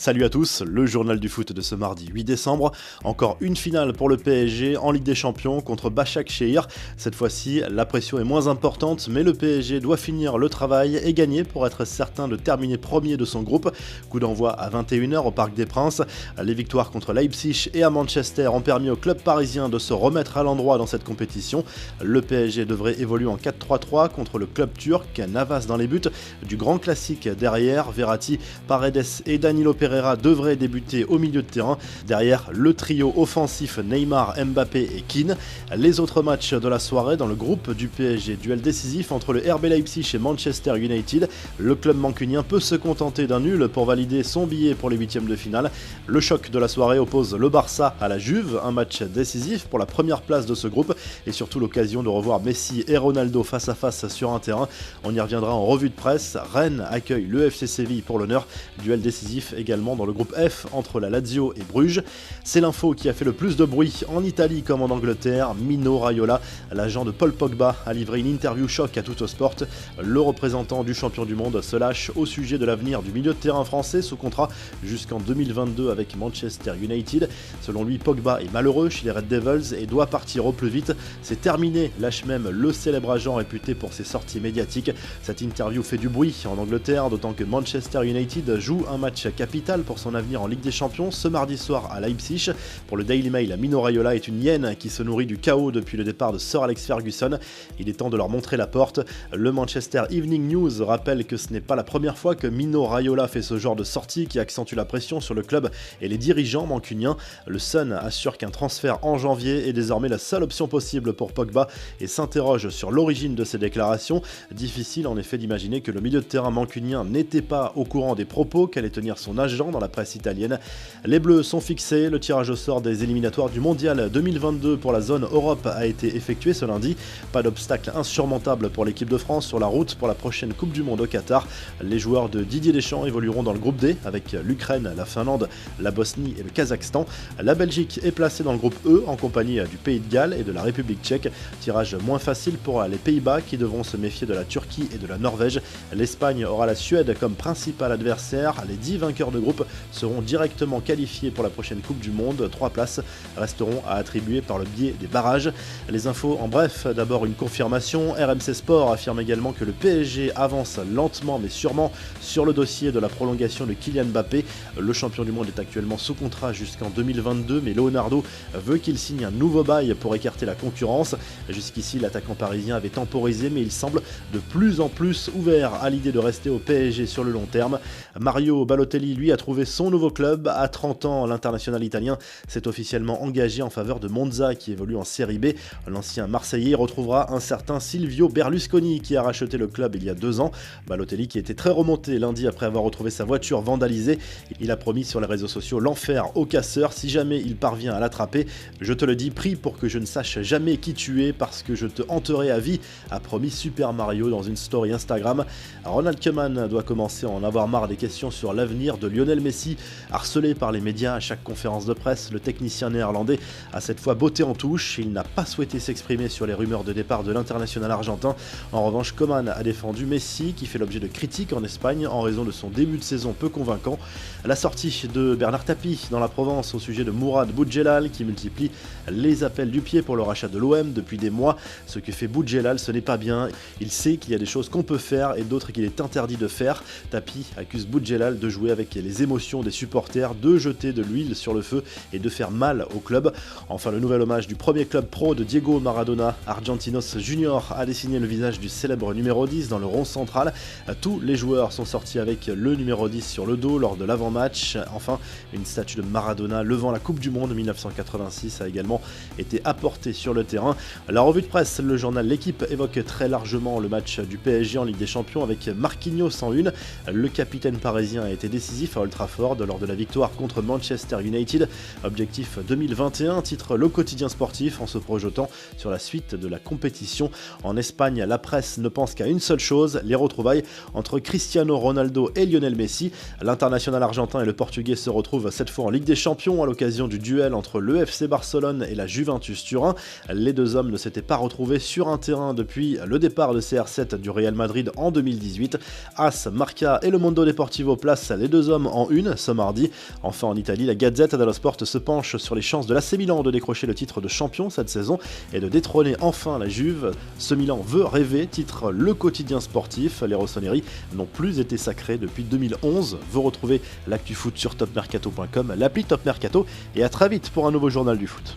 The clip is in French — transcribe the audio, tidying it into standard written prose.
Salut à tous, le journal du foot de ce mardi 8 décembre. Encore une finale pour le PSG en Ligue des Champions contre Başakşehir. Cette fois-ci, la pression est moins importante, mais le PSG doit finir le travail et gagner pour être certain de terminer premier de son groupe. Coup d'envoi à 21h au Parc des Princes. Les victoires contre Leipzig et à Manchester ont permis au club parisien de se remettre à l'endroit dans cette compétition. Le PSG devrait évoluer en 4-3-3 contre le club turc, Navas dans les buts. Du grand classique derrière, Verratti, Paredes et Danilo Pereira devrait débuter au milieu de terrain. Derrière, le trio offensif Neymar, Mbappé et Keane. Les autres matchs de la soirée dans le groupe du PSG, duel décisif entre le RB Leipzig et Manchester United. Le club mancunien peut se contenter d'un nul pour valider son billet pour les huitièmes de finale. Le choc de la soirée oppose le Barça à la Juve, un match décisif pour la première place de ce groupe et surtout l'occasion de revoir Messi et Ronaldo face à face sur un terrain. On y reviendra en revue de presse. Rennes accueille le FC Séville pour l'honneur. Duel décisif également dans le groupe F entre la Lazio et Bruges. C'est l'info qui a fait le plus de bruit en Italie comme en Angleterre. Mino Raiola, l'agent de Paul Pogba, a livré une interview choc à Tuttosport. Le représentant du champion du monde se lâche au sujet de l'avenir du milieu de terrain français sous contrat jusqu'en 2022 avec Manchester United. Selon lui, Pogba est malheureux chez les Red Devils et doit partir au plus vite. C'est terminé, lâche même le célèbre agent réputé pour ses sorties médiatiques. Cette interview fait du bruit en Angleterre, d'autant que Manchester United joue un match capital pour son avenir en Ligue des Champions ce mardi soir à Leipzig. Pour le Daily Mail, Mino Raiola est une hyène qui se nourrit du chaos depuis le départ de Sir Alex Ferguson. Il est temps de leur montrer la porte. Le Manchester Evening News rappelle que ce n'est pas la première fois que Mino Raiola fait ce genre de sortie qui accentue la pression sur le club et les dirigeants mancuniens. Le Sun assure qu'un transfert en janvier est désormais la seule option possible pour Pogba et s'interroge sur l'origine de ces déclarations. Difficile en effet d'imaginer que le milieu de terrain mancunien n'était pas au courant des propos qu'allait tenir son agent dans la presse italienne. Les Bleus sont fixés, le tirage au sort des éliminatoires du Mondial 2022 pour la zone Europe a été effectué ce lundi. Pas d'obstacle insurmontable pour l'équipe de France sur la route pour la prochaine Coupe du Monde au Qatar. Les joueurs de Didier Deschamps évolueront dans le groupe D avec l'Ukraine, la Finlande, la Bosnie et le Kazakhstan. La Belgique est placée dans le groupe E en compagnie du Pays de Galles et de la République tchèque. Tirage moins facile pour les Pays-Bas qui devront se méfier de la Turquie et de la Norvège. L'Espagne aura la Suède comme principal adversaire. Les 10 vainqueurs de groupe seront directement qualifiés pour la prochaine Coupe du Monde. 3 places resteront à attribuer par le biais des barrages. Les infos en bref, d'abord une confirmation. RMC Sport affirme également que le PSG avance lentement mais sûrement sur le dossier de la prolongation de Kylian Mbappé. Le champion du monde est actuellement sous contrat jusqu'en 2022, mais Leonardo veut qu'il signe un nouveau bail pour écarter la concurrence. Jusqu'ici, l'attaquant parisien avait temporisé, mais il semble de plus en plus ouvert à l'idée de rester au PSG sur le long terme. Mario Balotelli, lui, a trouvé son nouveau club. À 30 ans, l'international italien s'est officiellement engagé en faveur de Monza qui évolue en Série B. L'ancien Marseillais retrouvera un certain Silvio Berlusconi qui a racheté le club il y a 2 ans. Balotelli qui était très remonté lundi après avoir retrouvé sa voiture vandalisée. Il a promis sur les réseaux sociaux l'enfer au casseur si jamais il parvient à l'attraper. Je te le dis, prie pour que je ne sache jamais qui tu es parce que je te hanterai à vie, a promis Super Mario dans une story Instagram. Ronald Koeman doit commencer à en avoir marre des questions sur l'avenir de Lionel Messi. Harcelé par les médias à chaque conférence de presse, le technicien néerlandais a cette fois botté en touche. Il n'a pas souhaité s'exprimer sur les rumeurs de départ de l'international argentin. En revanche, Koeman a défendu Messi, qui fait l'objet de critiques en Espagne en raison de son début de saison peu convaincant. La sortie de Bernard Tapie dans la Provence au sujet de Mourad Boudjelal, qui multiplie les appels du pied pour le rachat de l'OM depuis des mois. Ce que fait Boudjelal, ce n'est pas bien. Il sait qu'il y a des choses qu'on peut faire et d'autres qu'il est interdit de faire. Tapie accuse Boudjelal de jouer avec les émotions des supporters, de jeter de l'huile sur le feu et de faire mal au club. Enfin, le nouvel hommage du premier club pro de Diego Maradona, Argentinos Junior, a dessiné le visage du célèbre numéro 10 dans le rond central. Tous les joueurs sont sortis avec le numéro 10 sur le dos lors de l'avant-match. Enfin, une statue de Maradona levant la Coupe du Monde 1986 a également été apportée sur le terrain. La revue de presse, le journal L'Équipe évoque très largement le match du PSG en Ligue des Champions avec Marquinhos en une. Le capitaine parisien a été décisif à Old Trafford lors de la victoire contre Manchester United. Objectif 2021, titre Le Quotidien Sportif en se projetant sur la suite de la compétition. En Espagne, la presse ne pense qu'à une seule chose, les retrouvailles entre Cristiano Ronaldo et Lionel Messi. L'international argentin et le portugais se retrouvent cette fois en Ligue des Champions à l'occasion du duel entre le FC Barcelone et la Juventus Turin. Les deux hommes ne s'étaient pas retrouvés sur un terrain depuis le départ de CR7 du Real Madrid en 2018. AS, Marca et le Mundo Deportivo placent les deux hommes en une ce mardi. Enfin en Italie, la Gazzetta dello Sport se penche sur les chances de l'AC Milan de décrocher le titre de champion cette saison et de détrôner enfin la Juve. Ce Milan veut rêver, titre le quotidien sportif. Les rossoneri n'ont plus été sacrés depuis 2011. Vous retrouvez l'actu foot sur topmercato.com, l'appli Top Mercato et à très vite pour un nouveau journal du foot.